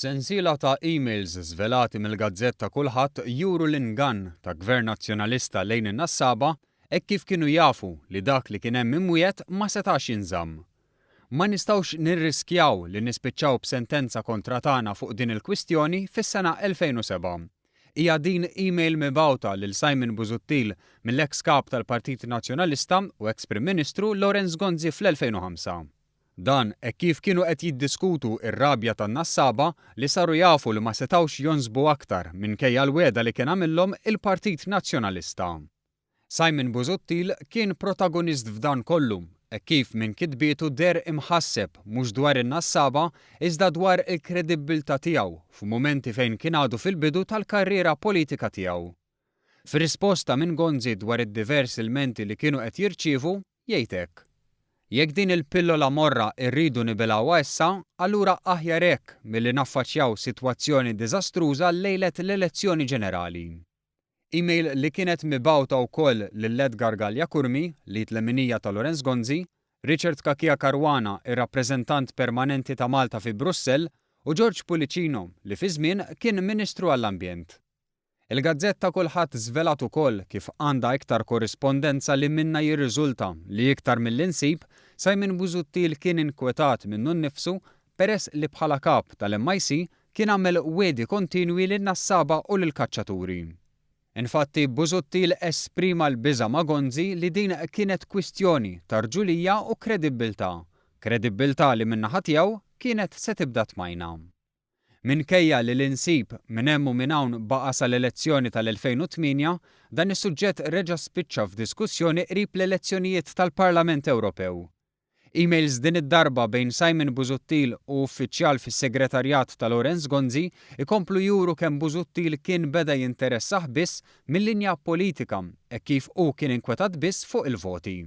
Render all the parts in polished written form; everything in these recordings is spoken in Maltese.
Sensiela ta' emails żvelati mill-Gazzetta Kulħadd juru l-ingann ta' Gvern Nazzjonalista lejn in-Nassaba hekk kif kienu jafu li dak li kien hemm imwiet ma setax jinżamm. Ma nistgħux nirriskjaw li nispiċċaw b'sentenza kontra tagħna fuq din il-kwistjoni fis-sena 2007. Hija din email mibgħuta lil Simon Busuttil mill-eks kap tal-Partit Nazzjonalista u eks Prim Ministru Laurence Gonzi fl-2005. Dan hekk kif kienu qed jiddiskutu r-rabja tan-Nassaba li saru jafu li ma setgħux jonżbu aktar minkejja l-wiegħda li kien għamilhom il-Partit Nazzjonalista. Simon Busuttil kien protagonist f'dan kollu, hekk kif minn kitbietu der imħasseb mhux dwar in-Nassaba iżda dwar il-kredibilità tiegħu f'mumenti fejn kien għadu fil-bidu tal-karriera politika tiegħu. F'risposta minn Gonzi dwar id-diversi ilmenti li kienu qed jirċievu jgħid hekk: "Jekk din il-pillola morra rridu nibilgħuha issa, allura aħjar hekk milli naffaċċjaw sitwazzjoni diżastruża lejlet l-elezzjoni ġenerali." Email li kienet mibgħuta wkoll lil Edgar Gallia Kurmi, li tleminija ta' Laurence Gonzi, Richard Kakija Caruana, ir-rappreżentant permanenti ta' Malta fi Brussell, u George Pulicino li fi żmien kien Ministru għall-Ambjent. Il-Gazzetta Kulħadd żvelat ukoll kif għandha iktar korrispondenza li minnha jirriżulta li iktar mill-insib Simon Busuttil kien inkwetat minnu nnifsu peress li bħala kap tal-MIC kien għamel wiedi kontinwi lin-Nassaba u lill-kaċċaturi. Infatti Busuttil esprima l-biża' ma' Gonzi li din kienet kwistjoni ta' rġulija u kredibilità li min-naħa tiegħu kienet se tibda tmajna. Minkejja li l-insib minn hemm u minn hawn baqa' sal-elezzjoni tal-2008, dan is-suġġett reġa' spiċċa f'diskussjoni qrib l-elezzjonijiet tal-Parlament Ewropew. Emails din id-darba bejn Simon Busuttil u uffiċjal fis-segretarjat ta' Laurence Gonzi ikomplu juru kemm Busuttil kien beda jinteressah biss mill-linja politika hekk kif hu kien inkwetat biss fuq il-voti.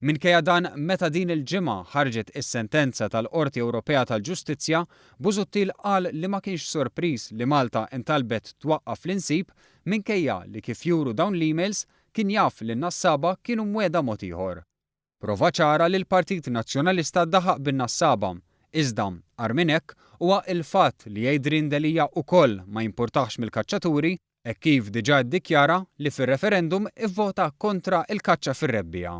Minkejja dan meta din il-ġimgħa ħarġet is-sentenza tal-Qorti Ewropea tal-Ġustizzja, Busuttil qal li ma kienx sorpriż li Malta intalbet twaqqaf l-insib minkejja li kif juru dawn l-emails kien jaf li n-Nassaba kienu mwiegħda mod ieħor. Prova ċara li l-Partit Nazzjonalista daħaq bin-Nassaba, iżda ar minn hekk huwa l-fatt li Adrian Delija wkoll ma jimpurtax mill-kaċċaturi hekk kif diġà ddikjara li fir-referendum ivvota kontra l-kaċċa fir-rebbija.